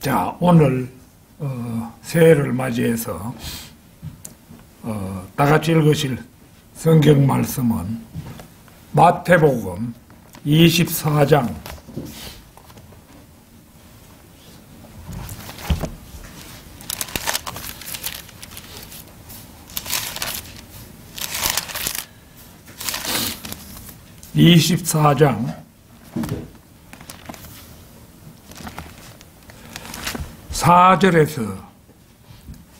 자, 오늘 새해를 맞이해서 다 같이 읽으실 성경 말씀은 마태복음 24장 4절에서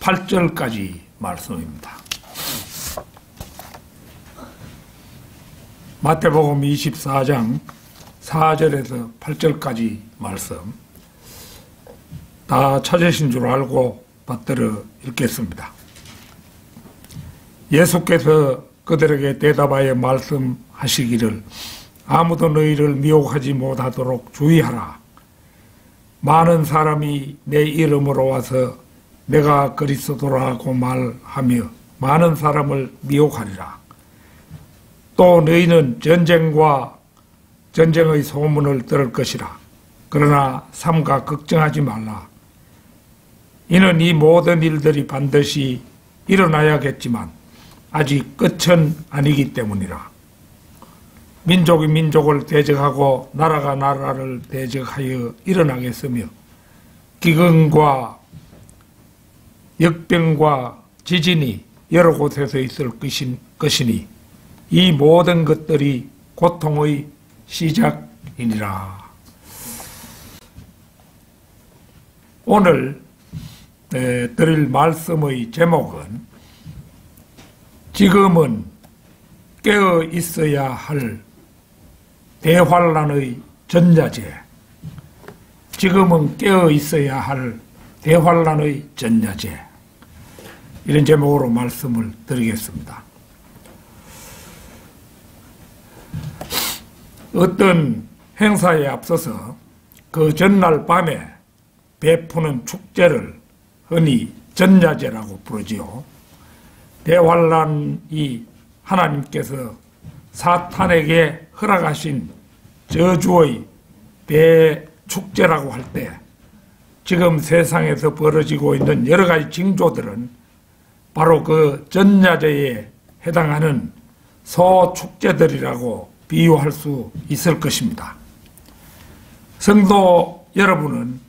8절까지 말씀입니다. 마태복음 24장 4절에서 8절까지 말씀 다 찾으신 줄 알고 받들어 읽겠습니다. 예수께서 그들에게 대답하여 말씀하시기를 아무도 너희를 미혹하지 못하도록 주의하라. 많은 사람이 내 이름으로 와서 내가 그리스도라고 말하며 많은 사람을 미혹하리라. 또 너희는 전쟁의 소문을 들을 것이라. 그러나 삼가 걱정하지 말라. 이는 이 모든 일들이 반드시 일어나야겠지만 아직 끝은 아니기 때문이라. 민족이 민족을 대적하고 나라가 나라를 대적하여 일어나겠으며 기근과 역병과 지진이 여러 곳에서 있을 것이니 이 모든 것들이 고통의 시작이니라. 오늘 드릴 말씀의 제목은 지금은 깨어 있어야 할 대환란의 전야제. 지금은 깨어 있어야 할 대환란의 전야제. 이런 제목으로 말씀을 드리겠습니다. 어떤 행사에 앞서서 그 전날 밤에 베푸는 축제를 흔히 전야제라고 부르지요. 대환란이 하나님께서 사탄에게 허락하신 저주의 대축제라고 할 때 지금 세상에서 벌어지고 있는 여러 가지 징조들은 바로 그 전야제에 해당하는 소축제들이라고 비유할 수 있을 것입니다. 성도 여러분은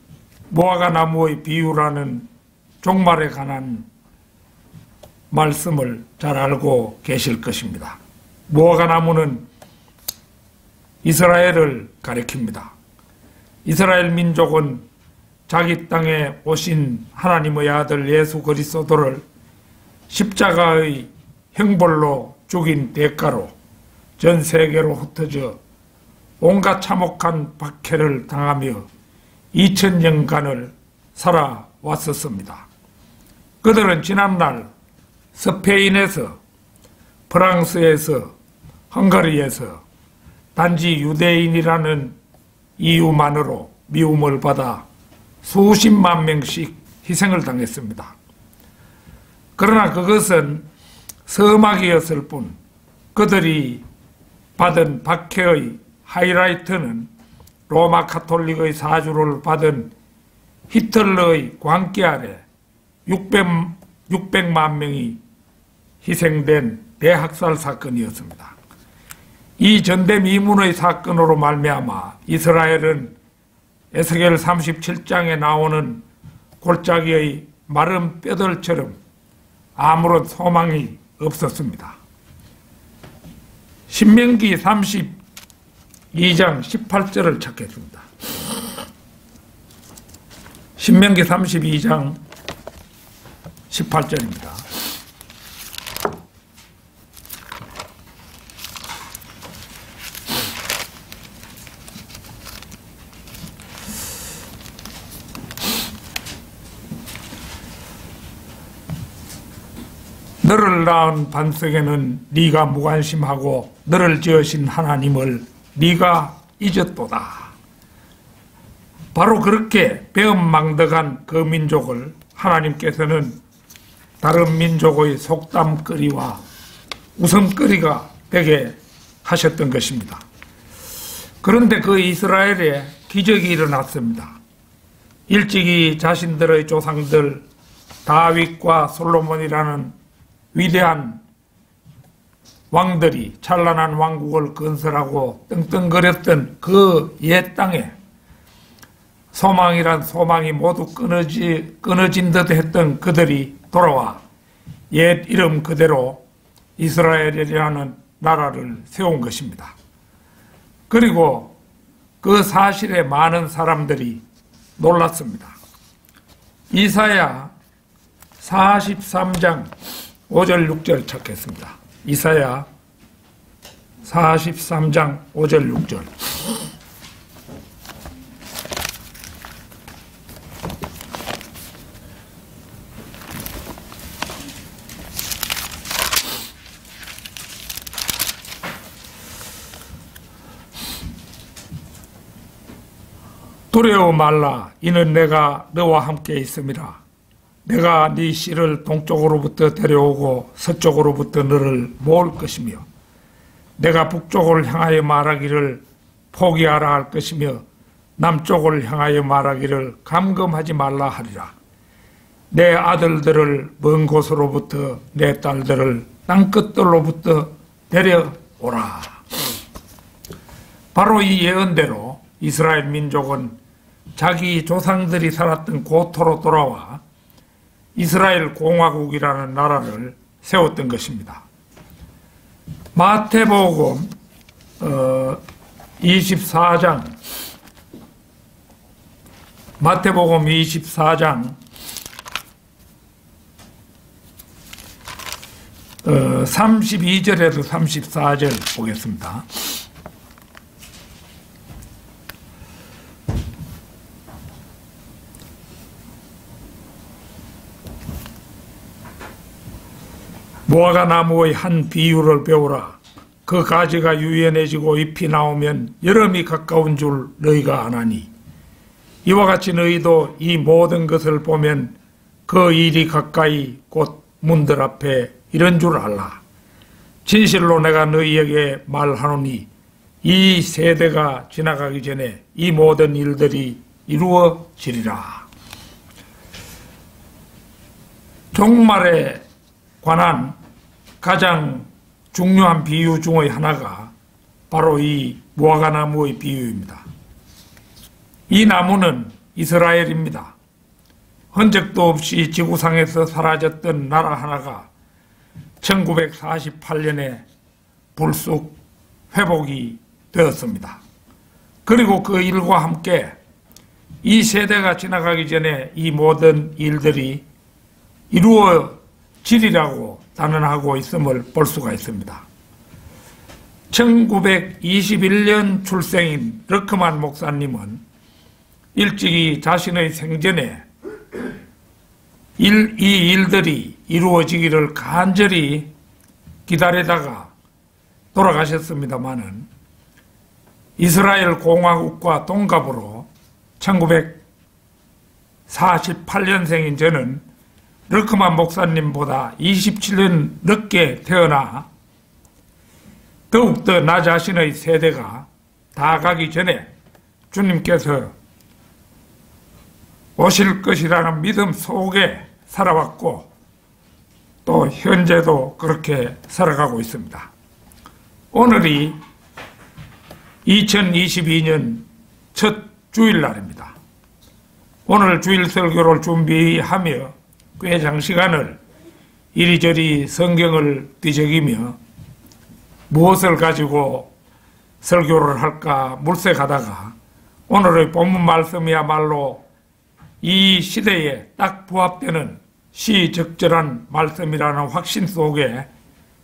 무화과 나무의 비유라는 종말에 관한 말씀을 잘 알고 계실 것입니다. 무화과 나무는 이스라엘을 가리킵니다. 이스라엘 민족은 자기 땅에 오신 하나님의 아들 예수 그리스도를 십자가의 형벌로 죽인 대가로 전 세계로 흩어져 온갖 참혹한 박해를 당하며 2000년간을 살아왔었습니다. 그들은 지난날 스페인에서, 프랑스에서, 헝가리에서 단지 유대인이라는 이유만으로 미움을 받아 수십만 명씩 희생을 당했습니다. 그러나 그것은 서막이었을 뿐 그들이 받은 박해의 하이라이트는 로마 카톨릭의 사주를 받은 히틀러의 광기 아래 600만 명이 희생된 대학살 사건이었습니다. 이 전대미문의 사건으로 말미암아 이스라엘은 에스겔 37장에 나오는 골짜기의 마른 뼈들처럼 아무런 소망이 없었습니다. 신명기 32장 18절을 찾겠습니다. 신명기 32장 18절입니다. 너를 낳은 반석에는 네가 무관심하고 너를 지으신 하나님을 네가 잊었도다. 바로 그렇게 배은망덕한 그 민족을 하나님께서는 다른 민족의 속담거리와 웃음거리가 되게 하셨던 것입니다. 그런데 그 이스라엘에 기적이 일어났습니다. 일찍이 자신들의 조상들 다윗과 솔로몬이라는 위대한 왕들이 찬란한 왕국을 건설하고 떵떵거렸던 그 옛 땅에 소망이란 소망이 모두 끊어진 듯 했던 그들이 돌아와 옛 이름 그대로 이스라엘이라는 나라를 세운 것입니다. 그리고 그 사실에 많은 사람들이 놀랐습니다. 이사야 43장 5절 6절 찾겠습니다. 이사야 43장 5절 6절. 두려워 말라. 이는 내가 너와 함께 있음이라. 내가 네 씨를 동쪽으로부터 데려오고 서쪽으로부터 너를 모을 것이며 내가 북쪽을 향하여 말하기를 포기하라 할 것이며 남쪽을 향하여 말하기를 감금하지 말라 하리라. 내 아들들을 먼 곳으로부터 내 딸들을 땅끝들로부터 데려오라. 바로 이 예언대로 이스라엘 민족은 자기 조상들이 살았던 고토로 돌아와 이스라엘 공화국이라는 나라를 세웠던 것입니다. 마태복음 24장 32절에서 34절 보겠습니다. 무화과 나무의 한 비유를 배우라. 그 가지가 유연해지고 잎이 나오면 여름이 가까운 줄 너희가 아나니 이와 같이 너희도 이 모든 것을 보면 그 일이 가까이 곧 문들 앞에 이런 줄 알라. 진실로 내가 너희에게 말하노니 이 세대가 지나가기 전에 이 모든 일들이 이루어지리라. 종말에 관한 가장 중요한 비유 중의 하나가 바로 이 무화과 나무의 비유입니다. 이 나무는 이스라엘입니다. 흔적도 없이 지구상에서 사라졌던 나라 하나가 1948년에 불쑥 회복이 되었습니다. 그리고 그 일과 함께 이 세대가 지나가기 전에 이 모든 일들이 이루어지리라고 단언하고 있음을 볼 수가 있습니다. 1921년 출생인 르크만 목사님은 일찍이 자신의 생전에 이 일들이 이루어지기를 간절히 기다리다가 돌아가셨습니다마는 이스라엘 공화국과 동갑으로 1948년생인 저는 르크만 목사님보다 27년 늦게 태어나 더욱더 나 자신의 세대가 다 가기 전에 주님께서 오실 것이라는 믿음 속에 살아왔고 또 현재도 그렇게 살아가고 있습니다. 오늘이 2022년 첫 주일날입니다. 오늘 주일 설교를 준비하며 꽤 장시간을 이리저리 성경을 뒤적이며 무엇을 가지고 설교를 할까 물색하다가 오늘의 본문 말씀이야말로 이 시대에 딱 부합되는 시적절한 말씀이라는 확신 속에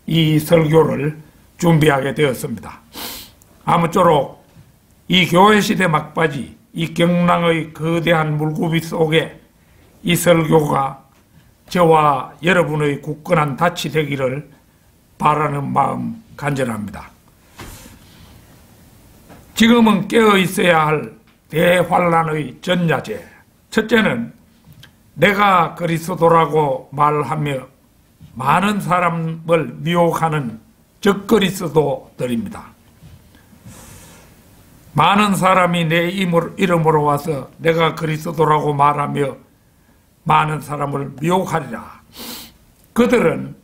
이 설교를 준비하게 되었습니다. 아무쪼록 이 교회 시대 막바지, 이 경랑의 거대한 물고기 속에 이 설교가 저와 여러분의 굳건한 닻이 되기를 바라는 마음 간절합니다. 지금은 깨어 있어야 할 대환란의 전야제. 첫째는 내가 그리스도라고 말하며 많은 사람을 미혹하는 적그리스도들입니다. 많은 사람이 내 이름으로 와서 내가 그리스도라고 말하며 많은 사람을 미혹하리라. 그들은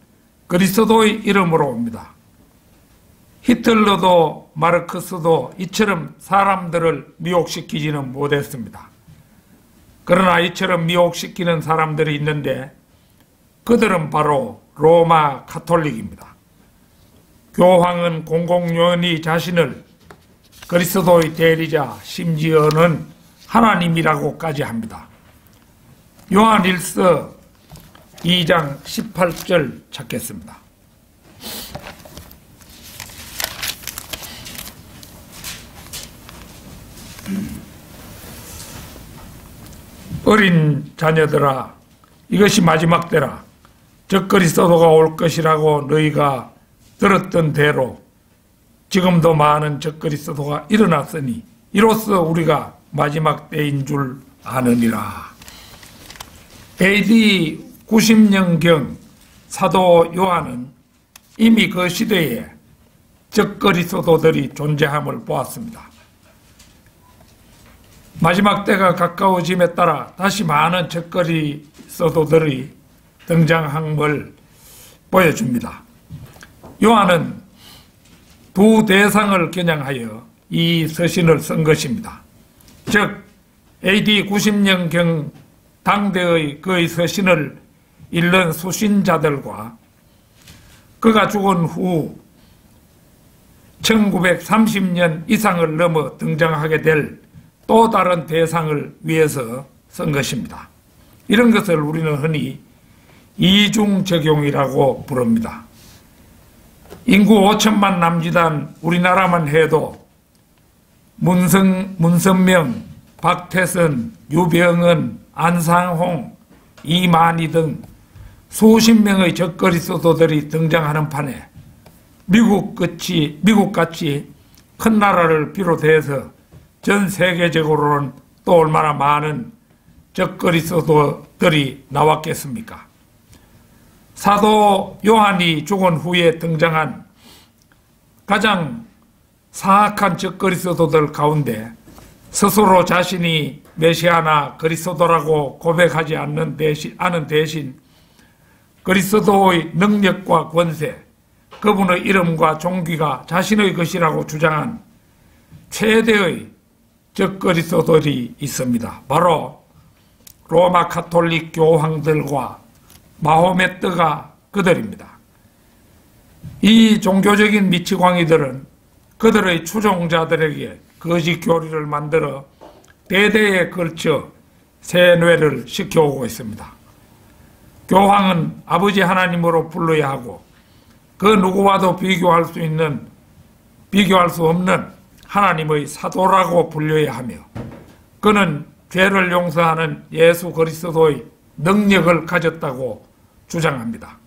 그리스도의 이름으로 옵니다. 히틀러도 마르크스도 이처럼 사람들을 미혹시키지는 못했습니다. 그러나 이처럼 미혹시키는 사람들이 있는데 그들은 바로 로마 가톨릭입니다. 교황은 공공연히 자신을 그리스도의 대리자, 심지어는 하나님이라고까지 합니다. 요한일서 2장 18절 찾겠습니다. 어린 자녀들아, 이것이 마지막 때라. 즉 그리스도가 올 것이라고 너희가 들었던 대로 지금도 많은 적 그리스도가 일어났으니 이로써 우리가 마지막 때인 줄 아느니라. AD 90년경 사도 요한은 이미 그 시대에 적 그리스도들이 존재함을 보았습니다. 마지막 때가 가까워짐에 따라 다시 많은 적 그리스도들이 등장함을 보여줍니다. 요한은 두 대상을 겨냥하여 이 서신을 쓴 것입니다. 즉 AD 90년경 당대의 그의 서신을 읽는 수신자들과 그가 죽은 후 1930년 이상을 넘어 등장하게 될 또 다른 대상을 위해서 쓴 것입니다. 이런 것을 우리는 흔히 이중적용이라고 부릅니다. 인구 5천만 남짓한 우리나라만 해도 문선명, 박태선, 유병은, 안상홍, 이만희 등 수십 명의 적그리스도들이 등장하는 판에 미국같이 큰 나라를 비롯해서 전 세계적으로는 또 얼마나 많은 적그리스도들이 나왔겠습니까? 사도 요한이 죽은 후에 등장한 가장 사악한 적그리스도들 가운데 스스로 자신이 메시아나 그리스도라고 고백하지 않는 대신 그리스도의 능력과 권세, 그분의 이름과 종기가 자신의 것이라고 주장한 최대의 적그리스도들이 있습니다. 바로 로마 가톨릭 교황들과 마호메트가 그들입니다. 이 종교적인 미치광이들은 그들의 추종자들에게 거짓 교리를 만들어 대대에 걸쳐 세뇌를 시켜오고 있습니다. 교황은 아버지 하나님으로 불러야 하고 그 누구와도 비교할 수 없는 하나님의 사도라고 불려야 하며 그는 죄를 용서하는 예수 그리스도의 능력을 가졌다고 주장합니다.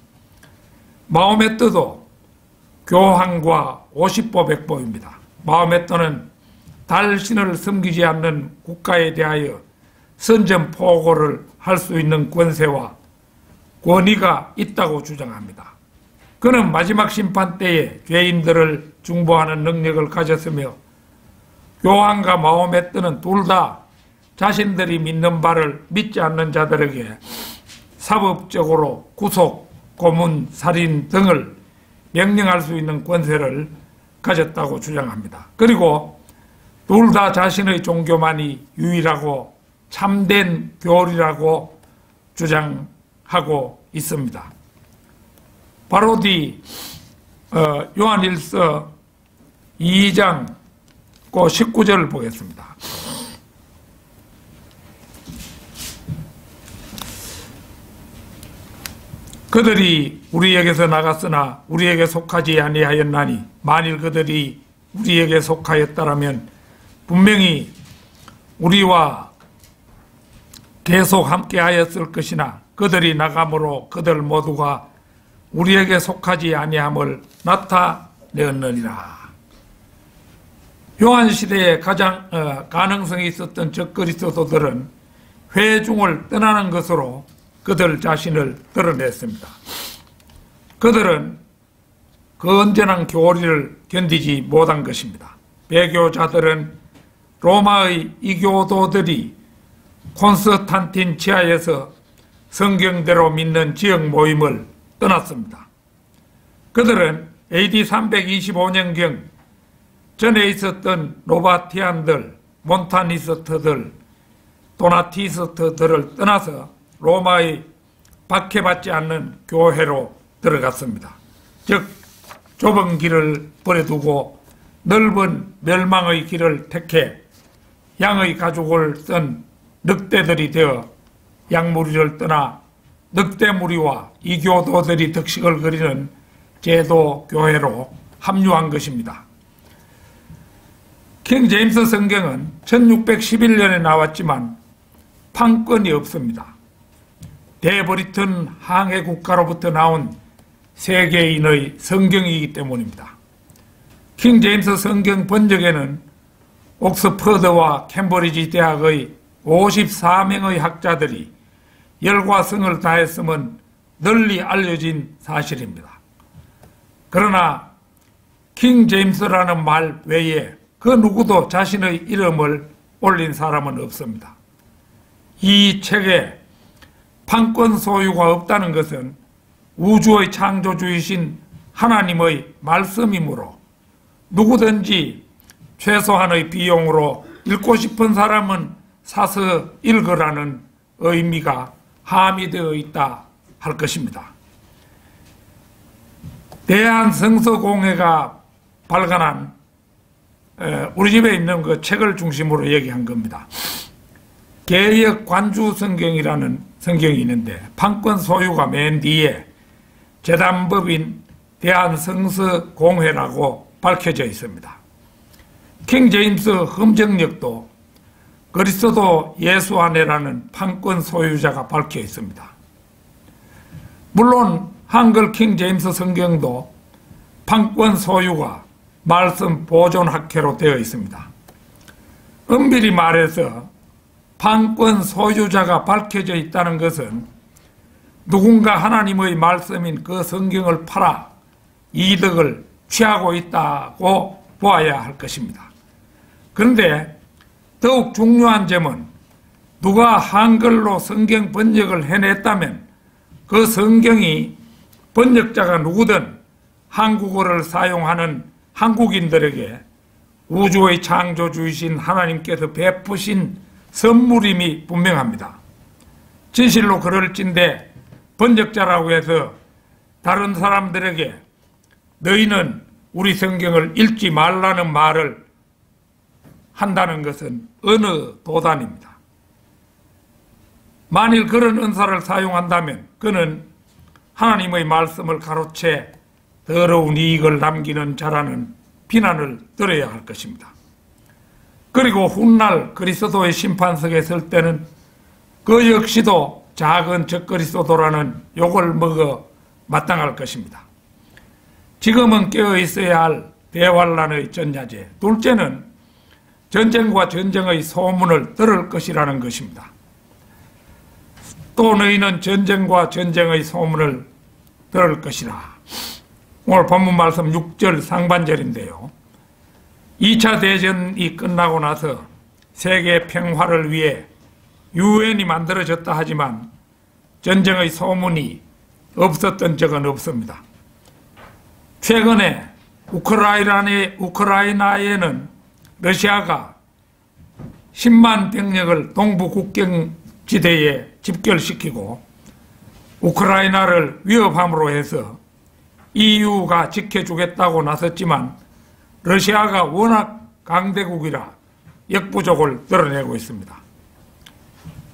마호메트도 교황과 50보 100보입니다. 마호메트는 달신을 섬기지 않는 국가에 대하여 선전포고를 할 수 있는 권세와 권위가 있다고 주장합니다. 그는 마지막 심판 때에 죄인들을 중보하는 능력을 가졌으며 교황과 마호메트는 둘 다 자신들이 믿는 바를 믿지 않는 자들에게 사법적으로 구속, 고문, 살인 등을 명령할 수 있는 권세를 가졌다고 주장합니다. 그리고 둘 다 자신의 종교만이 유일하고 참된 교리라고 주장하고 있습니다. 바로 뒤 요한일서 2장 19절을 보겠습니다. 그들이 우리에게서 나갔으나 우리에게 속하지 아니하였나니 만일 그들이 우리에게 속하였다라면 분명히 우리와 계속 함께 하였을 것이나 그들이 나감으로 그들 모두가 우리에게 속하지 아니함을 나타내었느니라. 요한시대에 가장 가능성이 있었던 적그리스도들은 회중을 떠나는 것으로 그들 자신을 드러냈습니다. 그들은 그 언전한 교리를 견디지 못한 것입니다. 배교자들은 로마의 이교도들이 콘스탄틴 지하에서 성경대로 믿는 지역 모임을 떠났습니다. 그들은 AD 325년경 전에 있었던 노바티안들, 몬타니스트들, 도나티스트들을 떠나서 로마의 박해받지 않는 교회로 들어갔습니다. 즉 좁은 길을 버려두고 넓은 멸망의 길을 택해 양의 가죽을 쓴 늑대들이 되어 양무리를 떠나 늑대무리와 이교도들이 덕식을 그리는 제도 교회로 합류한 것입니다. 킹 제임스 성경은 1611년에 나왔지만 판권이 없습니다. 대브리튼 항해 국가로부터 나온 세계인의 성경이기 때문입니다. 킹 제임스 성경 번역에는 옥스퍼드와 캠브리지 대학의 54명의 학자들이 열과 성을 다했음은 널리 알려진 사실입니다. 그러나 킹 제임스라는 말 외에 그 누구도 자신의 이름을 올린 사람은 없습니다. 이 책에 판권 소유가 없다는 것은 우주의 창조주이신 하나님의 말씀이므로 누구든지 최소한의 비용으로 읽고 싶은 사람은 사서 읽으라는 의미가 함의되어 있다 할 것입니다. 대한성서공회가 발간한 우리 집에 있는 그 책을 중심으로 얘기한 겁니다. 개역 관주 성경이라는 성경이 있는데 판권 소유가 맨 뒤에 재단법인 대한성서공회라고 밝혀져 있습니다. 킹 제임스 흠정력도 그리스도 예수 안에라는 판권 소유자가 밝혀 있습니다. 물론 한글 킹 제임스 성경도 판권 소유가 말씀 보존 학회로 되어 있습니다. 엄밀히 말해서 판권 소유자가 밝혀져 있다는 것은 누군가 하나님의 말씀인 그 성경을 팔아 이득을 취하고 있다고 보아야 할 것입니다. 그런데 더욱 중요한 점은 누가 한글로 성경 번역을 해냈다면 그 성경이 번역자가 누구든 한국어를 사용하는 한국인들에게 우주의 창조주이신 하나님께서 베푸신 선물임이 분명합니다. 진실로 그럴진데 번역자라고 해서 다른 사람들에게 너희는 우리 성경을 읽지 말라는 말을 한다는 것은 어느 도단입니다. 만일 그런 은사를 사용한다면 그는 하나님의 말씀을 가로채 더러운 이익을 남기는 자라는 비난을 들어야 할 것입니다. 그리고 훗날 그리스도의 심판석에 설 때는 그 역시도 작은 적그리스도라는 욕을 먹어 마땅할 것입니다. 지금은 깨어 있어야 할 대환란의 전야제, 둘째는 전쟁과 전쟁의 소문을 들을 것이라는 것입니다. 또 너희는 전쟁과 전쟁의 소문을 들을 것이라. 오늘 본문 말씀 6절 상반절인데요. 2차 대전이 끝나고 나서 세계 평화를 위해 유엔이 만들어졌다 하지만 전쟁의 소문이 없었던 적은 없습니다. 최근에 우크라이나에는 러시아가 10만 병력을 동부 국경지대에 집결시키고 우크라이나를 위협함으로 해서 EU가 지켜주겠다고 나섰지만 러시아가 워낙 강대국이라 역부족을 드러내고 있습니다.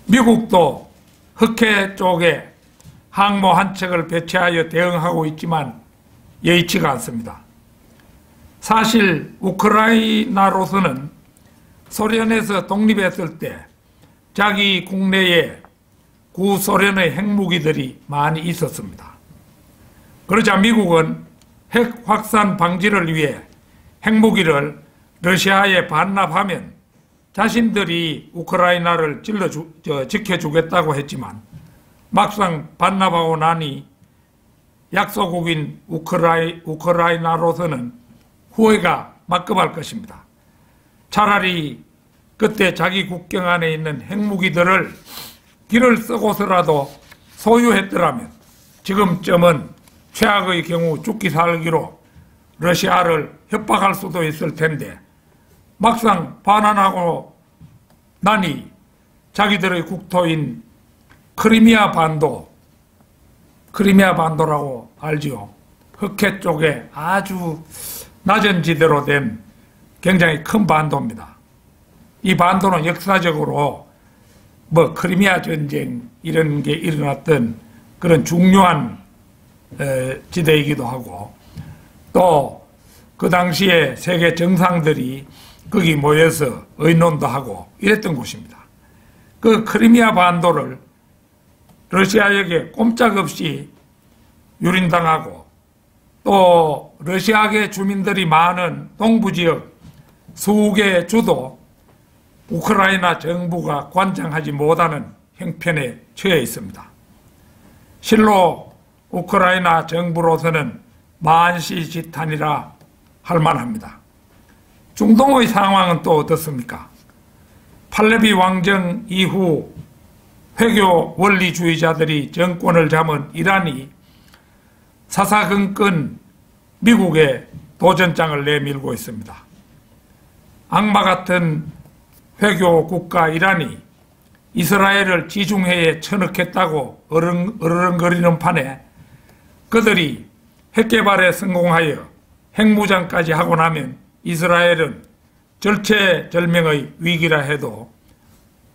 미국도 흑해 쪽에 항모 한 척을 배치하여 대응하고 있지만 여의치가 않습니다. 사실 우크라이나로서는 소련에서 독립했을 때 자기 국내에 구소련의 핵무기들이 많이 있었습니다. 그러자 미국은 핵 확산 방지를 위해 핵무기를 러시아에 반납하면 자신들이 우크라이나를 지켜주겠다고 했지만 막상 반납하고 나니 약소국인 우크라이나로서는 후회가 막급할 것입니다. 차라리 그때 자기 국경 안에 있는 핵무기들을 길을 쓰고서라도 소유했더라면 지금쯤은 최악의 경우 죽기 살기로 러시아를 협박할 수도 있을 텐데 막상 반환하고 나니 자기들의 국토인 크리미아 반도라고 알지요. 흑해 쪽에 아주 낮은 지대로 된 굉장히 큰 반도입니다. 이 반도는 역사적으로 크리미아 전쟁 이런 게 일어났던 그런 중요한 지대이기도 하고 또 그 당시에 세계 정상들이 거기 모여서 의논도 하고 이랬던 곳입니다. 그 크리미아 반도를 러시아에게 꼼짝없이 유린당하고 또 러시아계 주민들이 많은 동부지역 수개의 주도 우크라이나 정부가 관장하지 못하는 형편에 처해 있습니다. 실로 우크라이나 정부로서는 만시지탄이라 할 만합니다. 중동의 상황은 또 어떻습니까? 팔레비 왕정 이후 회교 원리주의자들이 정권을 잡은 이란이 사사건건 미국에 도전장을 내밀고 있습니다. 악마 같은 회교 국가 이란이 이스라엘을 지중해에 쳐넣겠다고 어르렁거리는 판에 그들이 핵개발에 성공하여 핵무장까지 하고 나면 이스라엘은 절체절명의 위기라 해도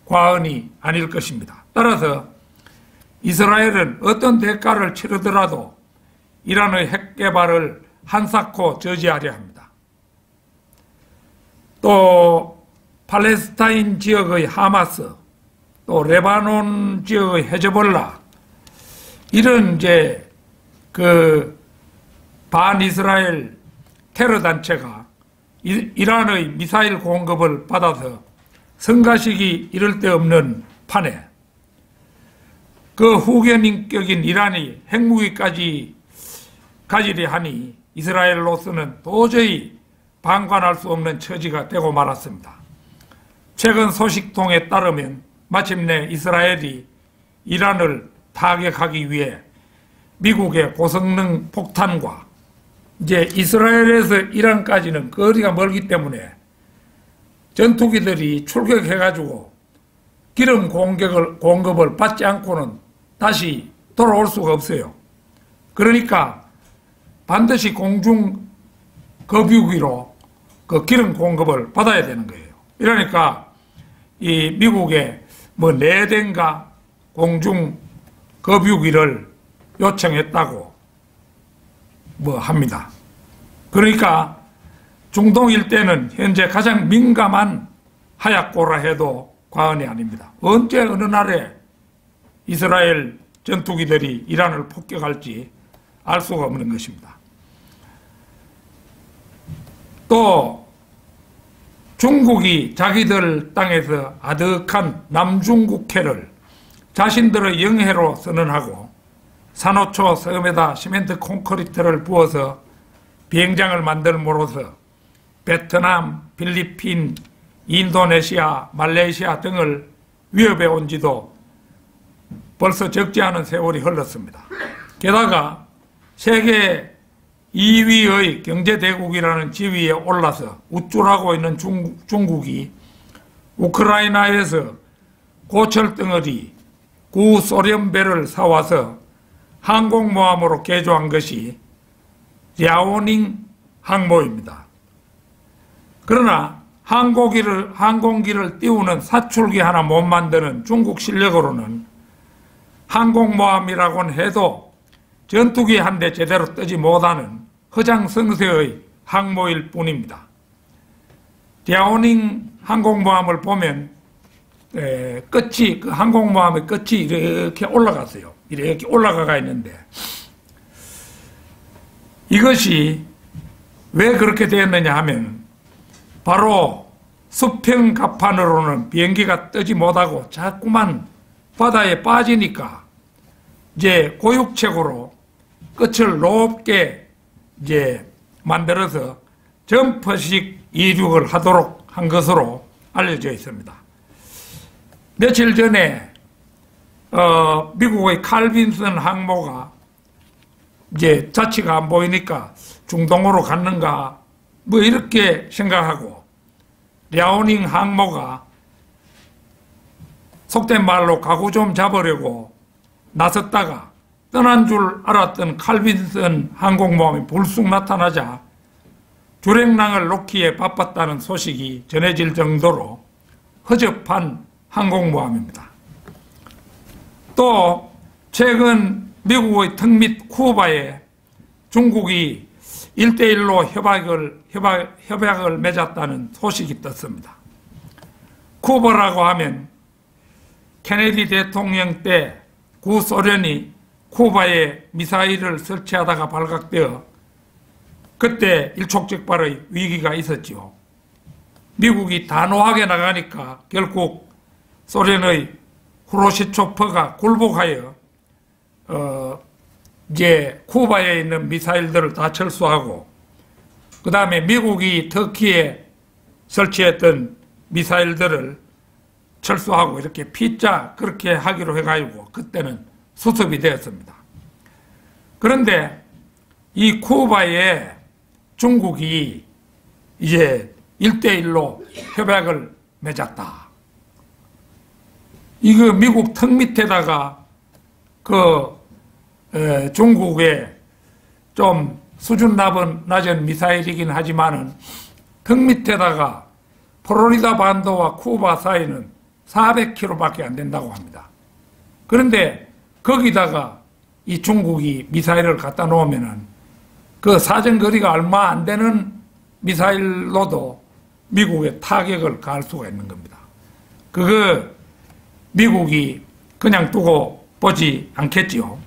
과언이 아닐 것입니다. 따라서 이스라엘은 어떤 대가를 치르더라도 이란의 핵개발을 한사코 저지하려 합니다. 또 팔레스타인 지역의 하마스, 또 레바논 지역의 헤즈볼라 이런 이제 그 반이스라엘 테러 단체가 이란의 미사일 공급을 받아서 성가시기 이를 데 없는 판에 그 후견인격인 이란이 핵무기까지 가지려 하니 이스라엘로서는 도저히 방관할 수 없는 처지가 되고 말았습니다. 최근 소식통에 따르면 마침내 이스라엘이 이란을 타격하기 위해 미국의 고성능 폭탄과 이제 이스라엘에서 이란까지는 거리가 멀기 때문에 전투기들이 출격해가지고 기름 공급을 받지 않고는 다시 돌아올 수가 없어요. 그러니까 반드시 공중 급유기로 그 기름 공급을 받아야 되는 거예요. 이러니까 이 미국의 4대인가 공중 급유기를 요청했다고 합니다. 그러니까 중동 일대는 현재 가장 민감한 하약고라 해도 과언이 아닙니다. 언제 어느 날에 이스라엘 전투기들이 이란을 폭격할지 알 수가 없는 것입니다. 또 중국이 자기들 땅에서 아득한 남중국해를 자신들의 영해로 선언하고 산호초 섬에다 시멘트 콘크리트를 부어서 비행장을 만들므로써 베트남, 필리핀, 인도네시아, 말레이시아 등을 위협해 온 지도 벌써 적지 않은 세월이 흘렀습니다. 게다가 세계 2위의 경제대국이라는 지위에 올라서 우쭐하고 있는 중국이 우크라이나에서 고철덩어리 구소련배를 사와서 항공모함으로 개조한 것이 랴오닝 항모입니다. 그러나 항공기를 띄우는 사출기 하나 못 만드는 중국 실력으로는 항공모함이라고는 해도 전투기 한 대 제대로 뜨지 못하는 허장성세의 항모일 뿐입니다. 랴오닝 항공모함을 보면 끝이, 그 항공모함의 끝이 이렇게 올라갔어요. 이렇게 올라가가 있는데 이것이 왜 그렇게 되었느냐 하면 바로 수평갑판으로는 비행기가 뜨지 못하고 자꾸만 바다에 빠지니까 이제 고육책으로 끝을 높게 이제 만들어서 점퍼식 이륙을 하도록 한 것으로 알려져 있습니다. 며칠 전에 미국의 칼 빈슨 항모가 이제 자취가 안 보이니까 중동으로 갔는가 뭐 이렇게 생각하고, 랴오닝 항모가 속된 말로 가구 좀 잡으려고 나섰다가 떠난 줄 알았던 칼 빈슨 항공모함이 불쑥 나타나자 주랭랑을 놓기에 바빴다는 소식이 전해질 정도로 허접한 항공모함입니다. 또 최근 미국의 턱 밑 쿠바에 중국이 1대1로 협약을 맺었다는 소식이 떴습니다. 쿠바라고 하면 케네디 대통령 때 구소련이 쿠바에 미사일을 설치하다가 발각되어 그때 일촉즉발의 위기가 있었죠. 미국이 단호하게 나가니까 결국 소련의 후로시초프가 굴복하여 이제 쿠바에 있는 미사일들을 다 철수하고, 그 다음에 미국이 터키에 설치했던 미사일들을 철수하고 이렇게 피자 그렇게 하기로 해가지고 그때는 수습이 되었습니다. 그런데 이 쿠바에 중국이 이제 1대1로 협약을 맺었다. 이거 미국 턱 밑에다가 중국의 좀 수준 낮은 미사일이긴 하지만은 턱 밑에다가 플로리다 반도와 쿠바 사이는 400km밖에 안 된다고 합니다. 그런데 거기다가 이 중국이 미사일을 갖다 놓으면은 그 사정거리가 얼마 안 되는 미사일로도 미국에 타격을 가할 수가 있는 겁니다. 그거 미국이 그냥 두고 보지 않겠지요.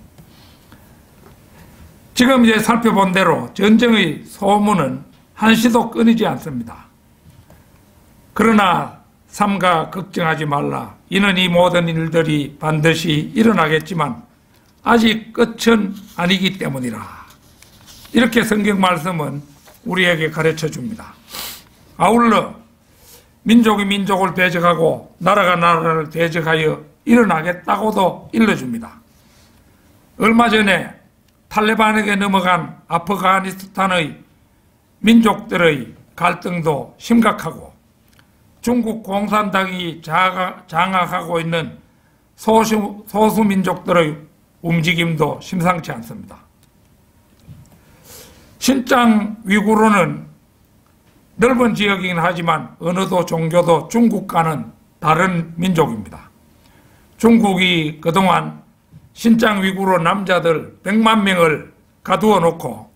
지금 이제 살펴본 대로 전쟁의 소문은 한시도 끊이지 않습니다. 그러나 삼가 걱정하지 말라. 이는 이 모든 일들이 반드시 일어나겠지만 아직 끝은 아니기 때문이라. 이렇게 성경 말씀은 우리에게 가르쳐 줍니다. 아울러 민족이 민족을 대적하고 나라가 나라를 대적하여 일어나겠다고도 일러줍니다. 얼마 전에 탈레반에게 넘어간 아프가니스탄의 민족들의 갈등도 심각하고, 중국 공산당이 장악하고 있는 소수민족들의 움직임도 심상치 않습니다. 신장 위구르는 넓은 지역이긴 하지만 언어도 종교도 중국과는 다른 민족입니다. 중국이 그동안 신장 위구르 남자들 100만 명을 가두어 놓고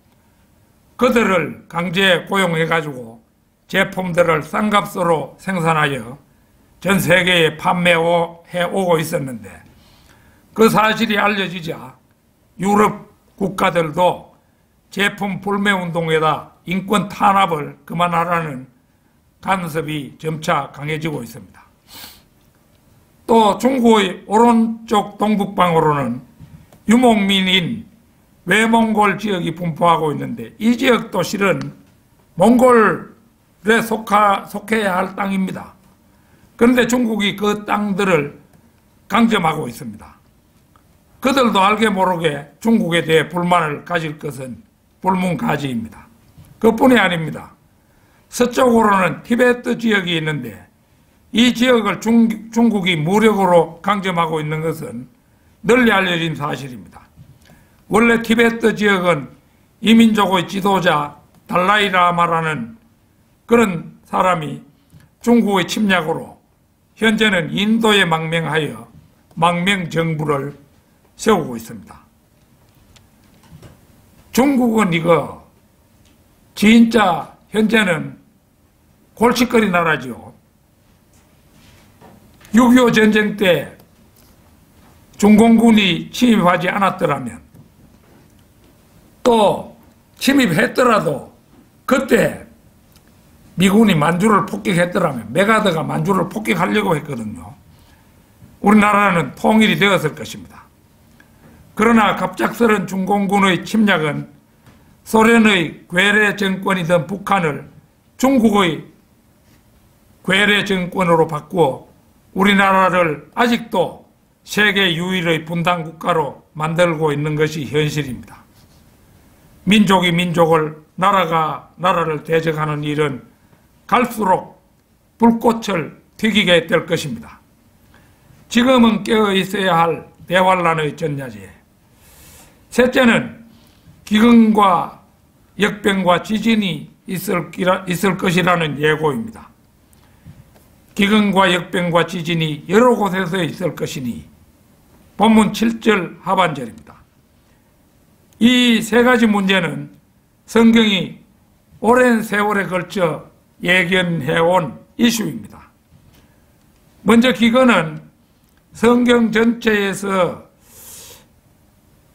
그들을 강제 고용해가지고 제품들을 싼 값으로 생산하여 전 세계에 판매해오고 있었는데, 그 사실이 알려지자 유럽 국가들도 제품 불매운동에다 인권 탄압을 그만하라는 간섭이 점차 강해지고 있습니다. 또 중국의 오른쪽 동북방으로는 유목민인 외몽골 지역이 분포하고 있는데, 이 지역도 실은 몽골에 속해야 할 땅입니다. 그런데 중국이 그 땅들을 강점하고 있습니다. 그들도 알게 모르게 중국에 대해 불만을 가질 것은 불문가지입니다. 그뿐이 아닙니다. 서쪽으로는 티베트 지역이 있는데 이 지역을 중국이 무력으로 강점하고 있는 것은 널리 알려진 사실입니다. 원래 티베트 지역은 이민족의 지도자 달라이라마라는 그런 사람이 중국의 침략으로 현재는 인도에 망명하여 망명정부를 세우고 있습니다. 중국은 이거 진짜 현재는 골칫거리 나라죠. 6.25 전쟁 때 중공군이 침입하지 않았더라면, 또 침입했더라도 그때 미군이 만주를 폭격했더라면, 메가드가 만주를 폭격하려고 했거든요. 우리나라는 통일이 되었을 것입니다. 그러나 갑작스런 중공군의 침략은 소련의 괴뢰 정권이던 북한을 중국의 괴뢰 정권으로 바꾸어 우리나라를 아직도 세계 유일의 분단 국가로 만들고 있는 것이 현실입니다. 민족이 민족을, 나라가 나라를 대적하는 일은 갈수록 불꽃을 튀기게 될 것입니다. 지금은 깨어 있어야 할 대환란의 전야제. 셋째는 기근과 역병과 지진이 있을 것이라는 예고입니다. 기근과 역병과 지진이 여러 곳에서 있을 것이니 본문 7절 하반절입니다. 이 세 가지 문제는 성경이 오랜 세월에 걸쳐 예견해온 이슈입니다. 먼저 기근은 성경 전체에서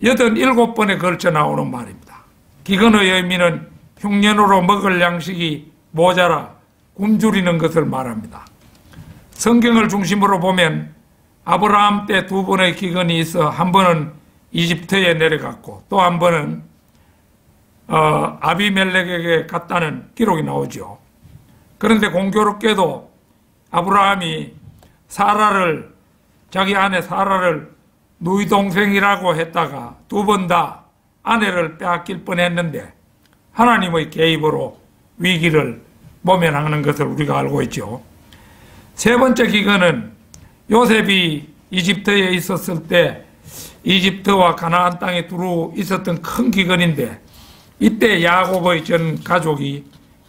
87번에 걸쳐 나오는 말입니다. 기근의 의미는 흉년으로 먹을 양식이 모자라 굶주리는 것을 말합니다. 성경을 중심으로 보면 아브라함 때 2번의 기근이 있어 한 번은 이집트에 내려갔고 또 한 번은 아비멜렉에게 갔다는 기록이 나오죠. 그런데 공교롭게도 아브라함이 자기 아내 사라를 누이 동생이라고 했다가 2번 다 아내를 빼앗길 뻔했는데 하나님의 개입으로 위기를 모면하는 것을 우리가 알고 있죠. 세 번째 기근은 요셉이 이집트에 있었을 때 이집트와 가나안 땅에 두루 있었던 큰 기근인데 이때 야곱의 전 가족이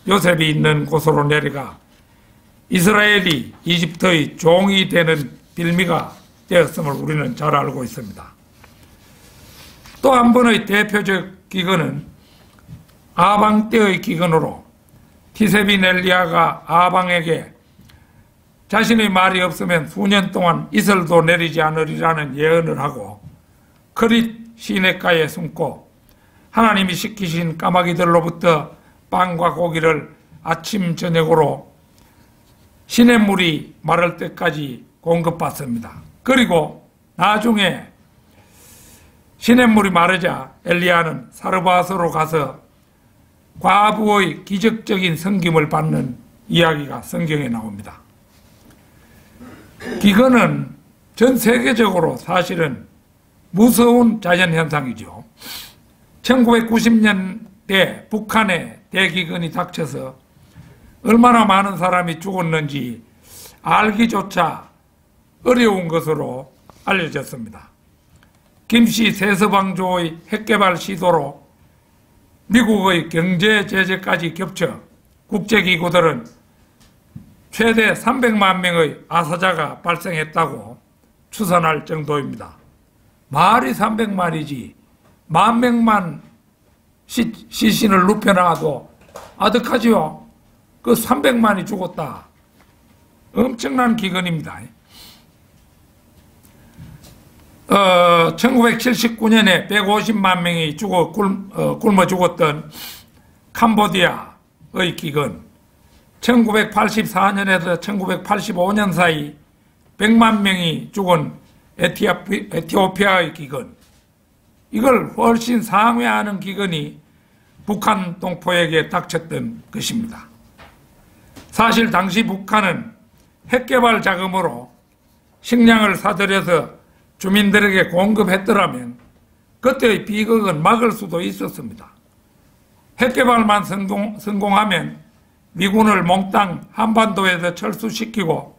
요셉이 있는 곳으로 내려가 이스라엘이 이집트의 종이 되는 빌미가 되었음을 우리는 잘 알고 있습니다. 또 한 번의 대표적 기근은 아방 때의 기근으로 디세빈 엘리야가 아방에게 자신의 말이 없으면 수년 동안 이슬도 내리지 않으리라는 예언을 하고 크릿 시냇가에 숨고 하나님이 시키신 까마귀들로부터 빵과 고기를 아침 저녁으로 시냇물이 마를 때까지 공급받습니다. 그리고 나중에 시냇물이 마르자 엘리야는 사르밧으로 가서 과부의 기적적인 섬김을 받는 이야기가 성경에 나옵니다. 기근은 전 세계적으로 사실은 무서운 자연현상이죠. 1990년대 북한에 대기근이 닥쳐서 얼마나 많은 사람이 죽었는지 알기조차 어려운 것으로 알려졌습니다. 김씨 세서방조의 핵개발 시도로 미국의 경제 제재까지 겹쳐 국제기구들은 최대 300만 명의 아사자가 발생했다고 추산할 정도입니다. 말이 300마리지 10,000명만 시신을 눕혀놔도 아득하지요. 그 300만이 죽었다. 엄청난 기근입니다. 1979년에 150만 명이 굶어 죽었던 캄보디아의 기근, 1984년에서 1985년 사이 100만 명이 죽은 에티오피아의 기근, 이걸 훨씬 상회하는 기근이 북한 동포에게 닥쳤던 것입니다. 사실 당시 북한은 핵개발 자금으로 식량을 사들여서 주민들에게 공급했더라면 그때의 비극은 막을 수도 있었습니다. 핵개발만 성공하면 미군을 몽땅 한반도에서 철수시키고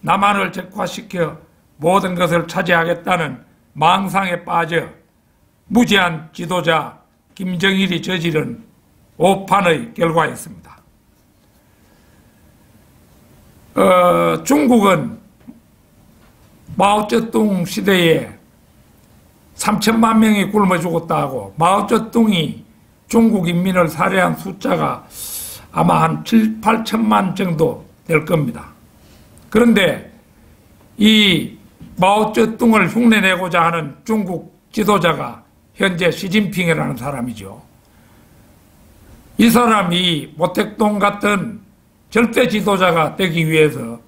남한을 적화시켜 모든 것을 차지하겠다는 망상에 빠져 무지한 지도자 김정일이 저지른 오판의 결과였습니다. 중국은 마오쩌둥 시대에 3천만 명이 굶어 죽었다고, 마오쩌둥이 중국 인민을 살해한 숫자가 아마 한 7, 8천만 정도 될 겁니다. 그런데 이 마오쩌둥을 흉내내고자 하는 중국 지도자가 현재 시진핑이라는 사람이죠. 이 사람이 모택동 같은 절대 지도자가 되기 위해서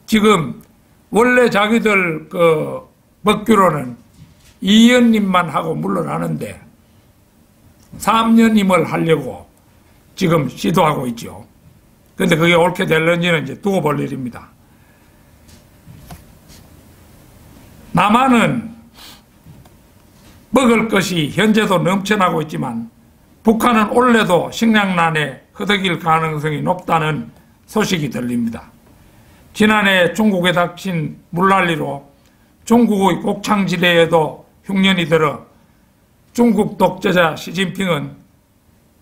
지금 원래 자기들 먹기로는 2년임만 하고 물러나는데 3년임을 하려고 지금 시도하고 있죠. 그런데 그게 옳게 될는지는 이제 두고 볼 일입니다. 남한은 먹을 것이 현재도 넘쳐나고 있지만 북한은 올해도 식량난에 허덕일 가능성이 높다는 소식이 들립니다. 지난해 중국에 닥친 물난리로 중국의 곡창지대에도 흉년이 들어 중국 독재자 시진핑은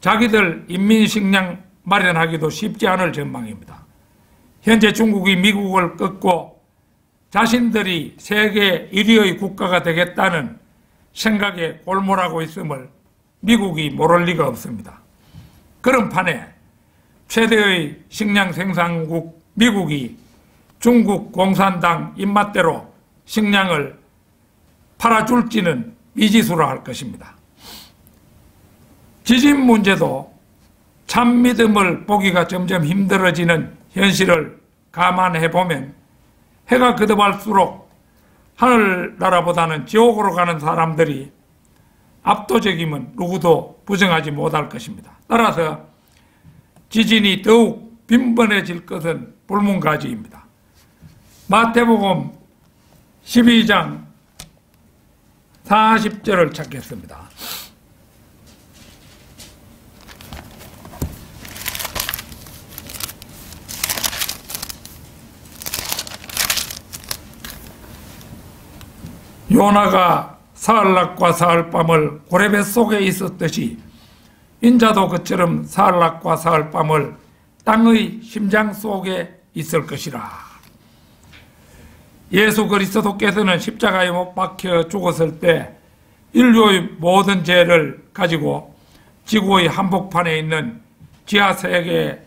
자기들 인민식량 마련하기도 쉽지 않을 전망입니다. 현재 중국이 미국을 꺾고 자신들이 세계 1위의 국가가 되겠다는 생각에 골몰하고 있음을 미국이 모를 리가 없습니다. 그런 판에 최대의 식량 생산국 미국이 중국 공산당 입맛대로 식량을 팔아줄지는 미지수라 할 것입니다. 지진 문제도 참 믿음을 보기가 점점 힘들어지는 현실을 감안해보면 해가 거듭할수록 하늘나라보다는 지옥으로 가는 사람들이 압도적이면 누구도 부정하지 못할 것입니다. 따라서 지진이 더욱 빈번해질 것은 불문가지입니다. 마태복음 12장 40절을 찾겠습니다. 요나가 사흘낮과 사흘밤을 고래배 속에 있었듯이 인자도 그처럼 사흘낮과 사흘밤을 땅의 심장 속에 있을 것이라. 예수 그리스도께서는 십자가에 못 박혀 죽었을 때 인류의 모든 죄를 가지고 지구의 한복판에 있는 지하세계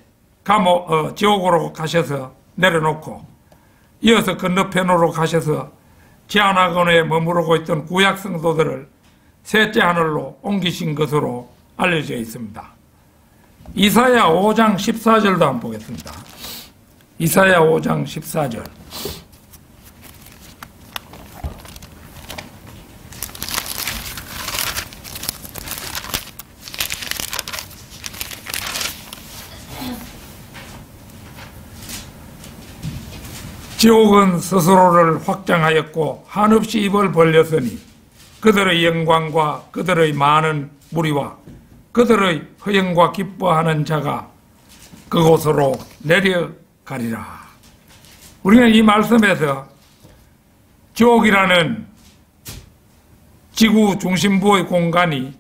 지옥으로 가셔서 내려놓고 이어서 건너편으로 가셔서 지하나건에 머무르고 있던 구약 성도들을 셋째 하늘로 옮기신 것으로 알려져 있습니다. 이사야 5장 14절도 한번 보겠습니다. 이사야 5장 14절. 지옥은 스스로를 확장하였고 한없이 입을 벌렸으니 그들의 영광과 그들의 많은 무리와 그들의 허영과 기뻐하는 자가 그곳으로 내려가리라. 우리는 이 말씀에서 지옥이라는 지구 중심부의 공간이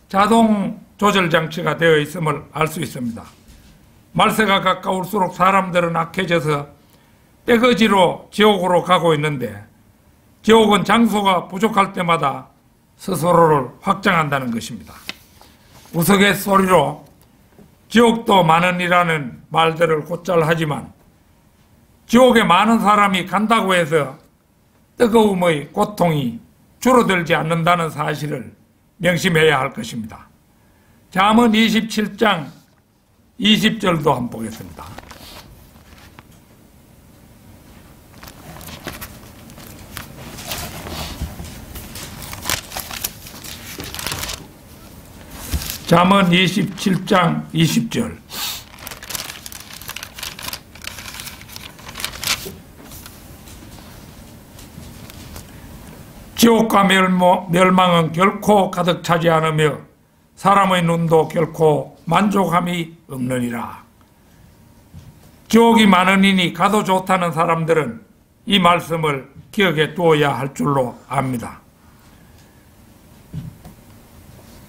자동 조절 장치가 되어 있음을 알 수 있습니다. 말세가 가까울수록 사람들은 악해져서 떼거지로 지옥으로 가고 있는데 지옥은 장소가 부족할 때마다 스스로를 확장한다는 것입니다. 우스갯소리로 지옥도 많으니라는 말들을 곧잘 하지만 지옥에 많은 사람이 간다고 해서 뜨거움의 고통이 줄어들지 않는다는 사실을 명심해야 할 것입니다. 잠언 27장 20절도 한번 보겠습니다. 잠언 27장 20절. 지옥과 멸망은 결코 가득 차지 않으며 사람의 눈도 결코 만족함이 없느니라. 지옥이 많으니 가도 좋다는 사람들은 이 말씀을 기억해 두어야 할 줄로 압니다.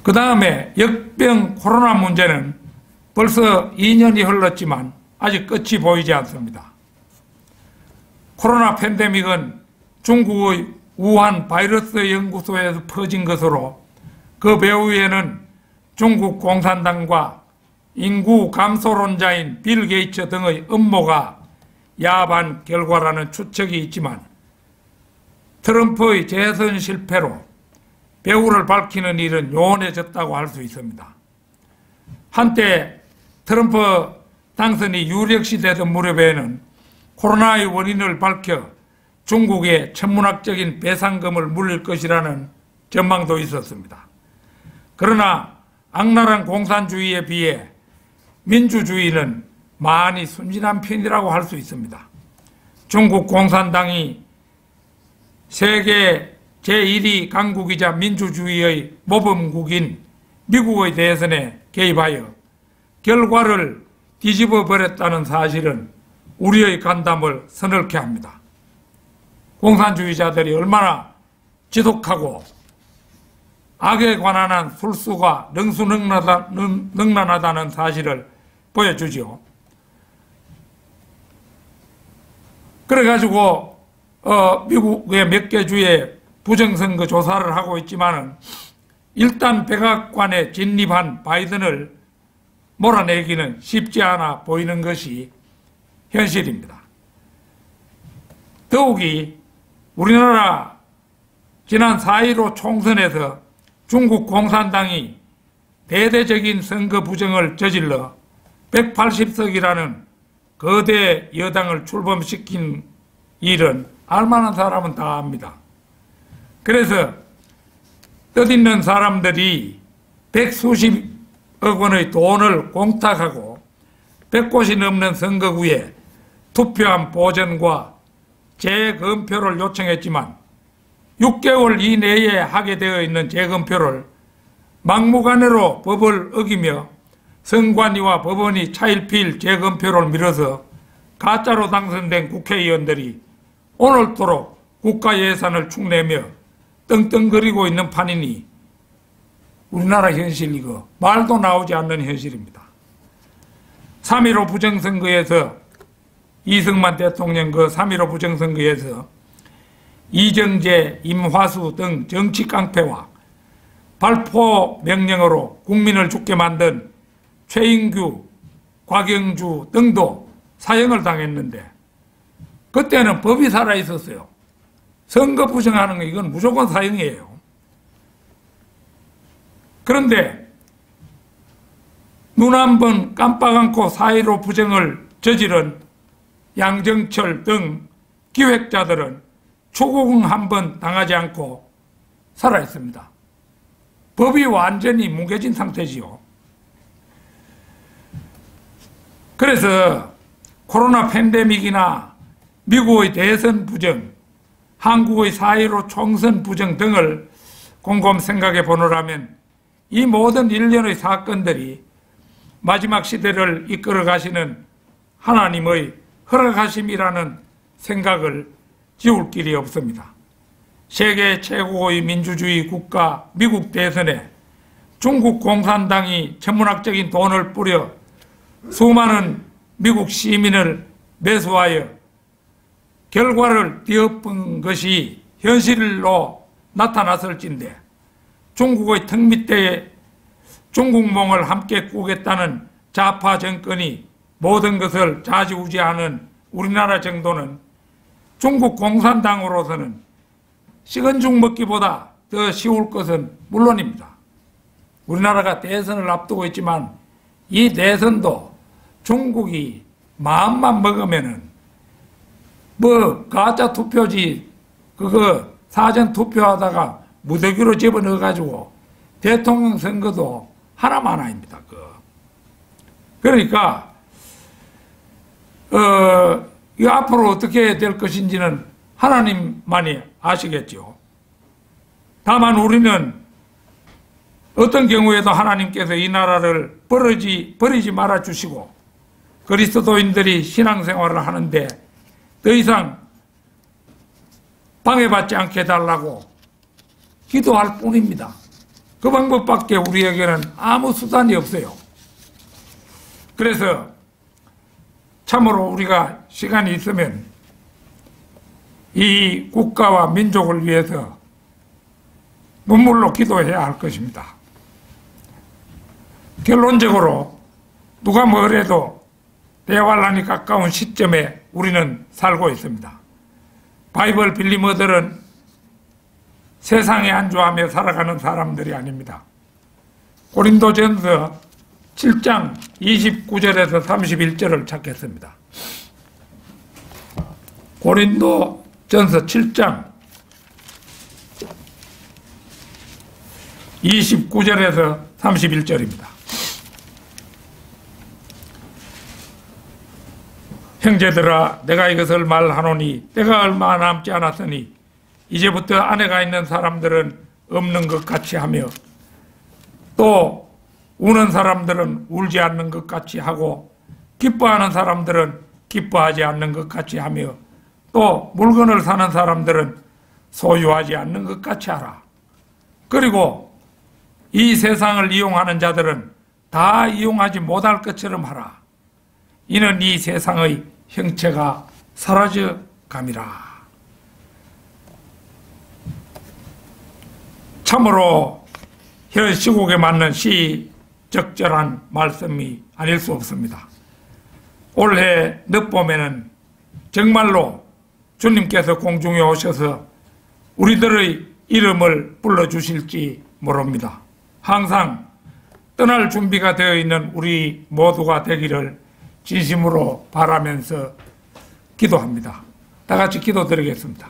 그 다음에 역병 코로나 문제는 벌써 2년이 흘렀지만 아직 끝이 보이지 않습니다. 코로나 팬데믹은 중국의 우한 바이러스 연구소에서 퍼진 것으로 그 배후에는 중국 공산당과 인구 감소론자인 빌 게이츠 등의 음모가 야합한 결과라는 추측이 있지만 트럼프의 재선 실패로 배후를 밝히는 일은 요원해졌다고 할 수 있습니다. 한때 트럼프 당선이 유력시되던 무렵에는 코로나의 원인을 밝혀 중국에 천문학적인 배상금을 물릴 것이라는 전망도 있었습니다. 그러나 악랄한 공산주의에 비해 민주주의는 많이 순진한 편이라고 할 수 있습니다. 중국 공산당이 세계 제1위 강국이자 민주주의의 모범국인 미국의 대선에 개입하여 결과를 뒤집어 버렸다는 사실은 우리의 간담을 서늘케 합니다. 공산주의자들이 얼마나 지독하고 악에 관한 술수가 능수능란하다는 사실을 보여주지요. 그래가지고 미국의 몇 개 주에 부정선거 조사를 하고 있지만은 일단 백악관에 진입한 바이든을 몰아내기는 쉽지 않아 보이는 것이 현실입니다. 더욱이 우리나라 지난 4.15 총선에서 중국 공산당이 대대적인 선거 부정을 저질러 180석이라는 거대 여당을 출범시킨 일은 알만한 사람은 다 압니다. 그래서 뜻있는 사람들이 백수십억 원의 돈을 공탁하고 100곳이 넘는 선거구에 투표함 보전과 재검표를 요청했지만 6개월 이내에 하게 되어 있는 재검표를 막무가내로 법을 어기며 선관위와 법원이 차일피일 재검표를 미뤄서 가짜로 당선된 국회의원들이 오늘도록 국가 예산을 축내며 떵떵거리고 있는 판이니 우리나라 현실 이거 말도 나오지 않는 현실입니다. 3.15 부정선거에서 이승만 대통령 그 3.15 부정선거에서 이정재, 임화수 등 정치 깡패와 발포 명령으로 국민을 죽게 만든 최인규, 곽영주 등도 사형을 당했는데 그때는 법이 살아있었어요. 선거 부정하는 거 이건 무조건 사형이에요. 그런데 눈 한 번 깜빡 않고 4.15 부정을 저지른 양정철 등 기획자들은 추궁 한 번 당하지 않고 살아있습니다. 법이 완전히 뭉개진 상태지요. 그래서 코로나 팬데믹이나 미국의 대선 부정, 한국의 4.15 총선 부정 등을 곰곰 생각해 보노라면 이 모든 일련의 사건들이 마지막 시대를 이끌어 가시는 하나님의 허락하심이라는 생각을 지울 길이 없습니다. 세계 최고의 민주주의 국가 미국 대선에 중국 공산당이 천문학적인 돈을 뿌려 수많은 미국 시민을 매수하여 결과를 뒤엎은 것이 현실로 나타났을진데 중국의 턱 밑에 중국몽을 함께 꾸겠다는 좌파 정권이 모든 것을 좌지우지하는 우리나라 정도는 중국 공산당으로서는 식은 죽 먹기보다 더 쉬울 것은 물론입니다. 우리나라가 대선을 앞두고 있지만 이 대선도 중국이 마음만 먹으면은 뭐 가짜 투표지 그거 사전 투표하다가 무더기로 집어넣어가지고 대통령 선거도 하나만아닙니다. 그러니까 이 앞으로 어떻게 될 것인지는 하나님만이 아시겠죠. 다만 우리는 어떤 경우에도 하나님께서 이 나라를 버리지 말아 주시고 그리스도인들이 신앙생활을 하는데 더 이상 방해받지 않게 해달라고 기도할 뿐입니다. 그 방법밖에 우리에게는 아무 수단이 없어요. 그래서 참으로 우리가 시간이 있으면 이 국가와 민족을 위해서 눈물로 기도해야 할 것입니다. 결론적으로 누가 뭐래도 대환란이 가까운 시점에 우리는 살고 있습니다. 바이블 빌리머들은 세상에 안주하며 살아가는 사람들이 아닙니다. 고린도전서 7장 29절에서 31절을 찾겠습니다. 고린도전서 7장 29절에서 31절입니다. 형제들아, 내가 이것을 말하노니 때가 얼마 남지 않았으니 이제부터 아내가 있는 사람들은 없는 것 같이 하며 또 우는 사람들은 울지 않는 것 같이 하고 기뻐하는 사람들은 기뻐하지 않는 것 같이 하며 또 물건을 사는 사람들은 소유하지 않는 것 같이 하라. 그리고 이 세상을 이용하는 자들은 다 이용하지 못할 것처럼 하라. 이는 이 세상의 형체가 사라져 감이라. 참으로 현 시국에 맞는 시적절한 말씀이 아닐 수 없습니다. 올해 늦봄에는 정말로 주님께서 공중에 오셔서 우리들의 이름을 불러주실지 모릅니다. 항상 떠날 준비가 되어 있는 우리 모두가 되기를 진심으로 바라면서 기도합니다. 다 같이 기도드리겠습니다.